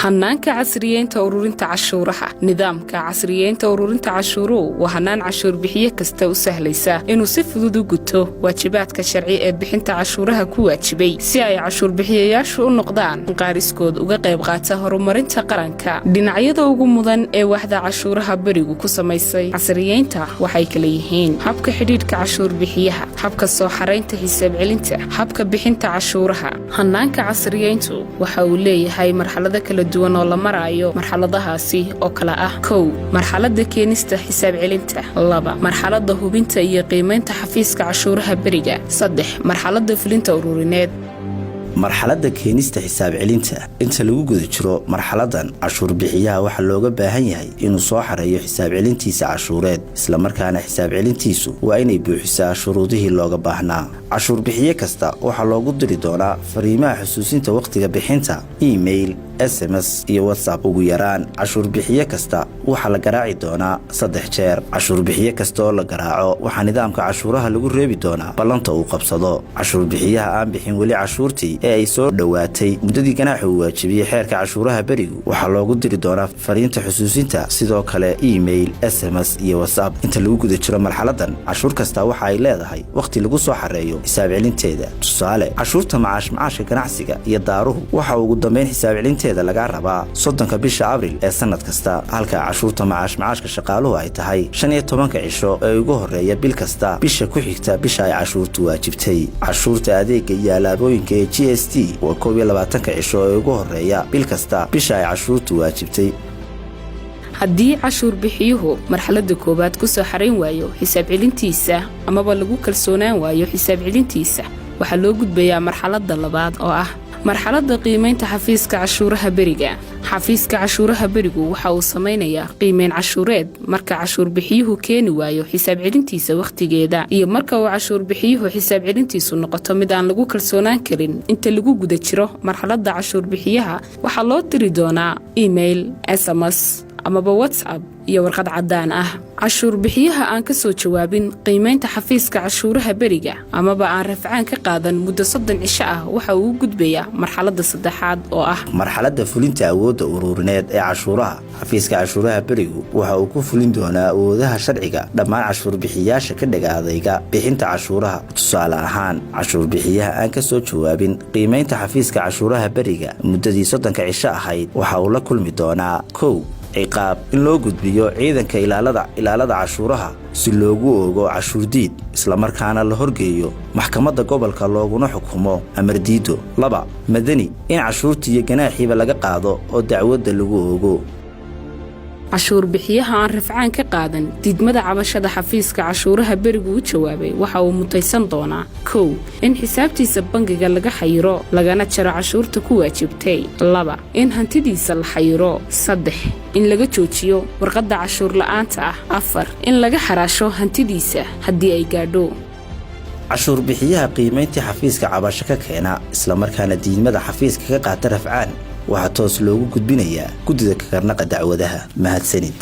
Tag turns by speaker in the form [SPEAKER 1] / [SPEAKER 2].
[SPEAKER 1] hanaanka casriyeynta ururinta cashuuraha nidaamka casriyeynta ururinta cashuuruhu waa hanaan cashuur bixiye kasta u sahlaysa inuu si fudud u guto waajibaadka sharci ee bixinta cashuuraha ku waajibay si ay cashuur bixiyayaashu u noqdaan qaariskood uga qayb qaata horumarinta qaranka dhinacyada ugu mudan ee waaxda cashuuraha barigu ku samaysay casriyeynta waxay kala yihiin habka xidhiidhka cashuur bixiyaha habka soo xaraynta xisaab celinta habka bixinta cashuuraha hanaanka casriyeyntu waxa uu leeyahay marxalado kala duwan oo la marayo marxaladahaasi oo kala ah 1 marxaladda keenista xisaab celinta 2 marxaladda hubinta iyo qiimeynta xafiiska cashuuraha bariga 3 marxaladda fulinta ururineed
[SPEAKER 2] marxaladda keenista xisaab celinta inta lagu guda jiro marxaladan cashuur bixiyaha waxa looga baahan yahay inuu soo xareeyo xisaab celintiisa cashuureed isla markaana xisaab celintiisu waa inay buuxisaa shuruudihii looga baahnaa cashuur bixiye kasta waxa loogu diri doonaa fariimaha xusuusinta waqtiga bixinta email SMS iyo WhatsApp ugu yaraan cashuur bixiye kasta waxa la garaaci doonaa 3 jeer cashuur bixiye kasta oo la garaaco waxa nidaamka cashuuraha lagu reebi doonaa ballanta uu qabsado cashuur bixiyaha aan bixin wali cashuurtii ee ay soo dhawaatay muddadii ganaaxa uu waajibiyay xeerka cashuuraha barigu waxa loogu diri doonaa fariinta xusuusinta sidoo kale email SMS iyo WhatsApp inta lagu guda jiro marxaladan cashuur kasta waxa ay leedahay waqti lagu soo xareeyo xisaab celinteeda tusaale cashuurta macaashka ganacsiga iyo daaruhu waxa ugu dambeyn xisaab celinteeda laga rabaa 30 bisha Abriil ee sanad kasta halka cashuurta macaashka shaqaaluhu ay tahay 15 cisho ee ugu horeeya bil kasta bisha ku xigta bisha ay cashuurtu waajibtay cashuurta adeegga iyo alaabooyinka ee GST waa 22 cisho ee ugu horeeya bil kasta bisha ay cashuurtu waajibtay
[SPEAKER 1] haddii cashuur bixiyuhu marxaladda koobaad ku soo xarayn waayo xisaab celintiisa amaba lagu kalsoonaan waayo xisaab celintiisa waxa loo gudbayaa marxaladda labaad oo ah marxaladda qiimeynta xafiiska cashuuraha bariga xafiiska cashuuraha barigu waxa uu samaynayaa qiimeyn cashuureed marka cashuur bixiyuhu keeni waayo xisaab celintiisa waqtigeeda iyo marka uu cashuur bixiyuhu xisaab celintiisu noqoto mid aan lagu kalsoonaan karin inta lagu guda jiro marxaladda cashuur bixiyaha waxa loo diri doonaa email SMS amaba WhatsApp iyo warqad cadaan ah cashuur bixiyaha aan ka soo jawaabin qiimeynta xafiiska cashuuraha bariga amaba aan rafcaan ka qaadan muddo 3 cisho ah waxa uu gudbayaa marxaladda saddexaad oo ah
[SPEAKER 2] marxaladda fulinta awoodda ururineed ee cashuuraha xafiiska cashuuraha barigu waxa uu ku fulin doonaa awoodaha sharciga dhammaan cashuur bixiyaasha ka dhagaadayga bixinta cashuuraha tusaale ahaan cashuur bixiyaha aan ka soo jawaabin qiimeynta xafiiska cashuuraha bariga muddadii 30 cisho ahayd waxa uu la kulmi doonaa 1 ciqaab in loo gudbiyo ciidanka ilaalada cashuuraha si loogu oogo cashuur diid isla markaana la horgeeyo maxkamadda gobolka looguna xukumo amar diido 2 madani in cashuurtii iyo ganaaxiiba laga qaado oo dacwadda lagu oogo
[SPEAKER 1] cashuur bixiyaha aan rafcaan ka qaadan didmada cabashada xafiiska cashuuraha barigu u jawaabay waxa uu mutaysan doonaa 1 in xisaabtiisa bangiga laga xayiro lagana jaro cashuurta ku waajibtay 2 in hantidiisa la xayiro 3 in laga joojiyo warqadda cashuur la'aanta ah 4 in laga xaraasho hantidiisa haddii ay gaadho
[SPEAKER 2] cashuur bixiyaha qiimeyntii xafiiska cabasho ka keena isla markaana diidmada xafiiska ka qaata rafcaan waxa toos loogu gudbinayaa guddida ka karnaqa dacwadaha mahadsanid